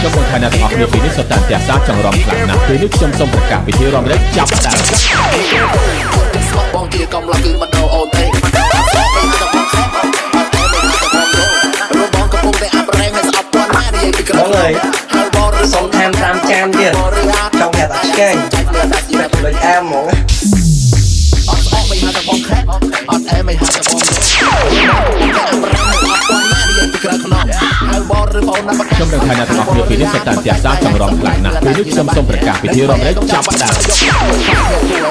trong một thời gianទាំងអស់គ្នាពីនេះសុទ្ធតែផ្ទះសាចង់រំខ្លាំងណាស់ពេលនេះខ្ញុំសូមប្រកាសពិធីរំលែកចាប់ផ្ដើមបងជាកំឡុងគឺមិនដោអូនទេបងអើយសុំថែមតាមចានទៀតចង់តែឆ្កែងលេងអែមហ្មងអត់ស្អកមិនហៅតែបងខែអត់អែមិនហៅតែបងខ្ញុំនឹងថាអ្នកទាំងអស់គ្នាពីនេះសុទ្ធតែផ្ទះសាចង់រំខ្លាំងណាស់ពេលនេះខ្ញុំសូមប្រកាសពិធីរំលែកចាប់ផ្ដើម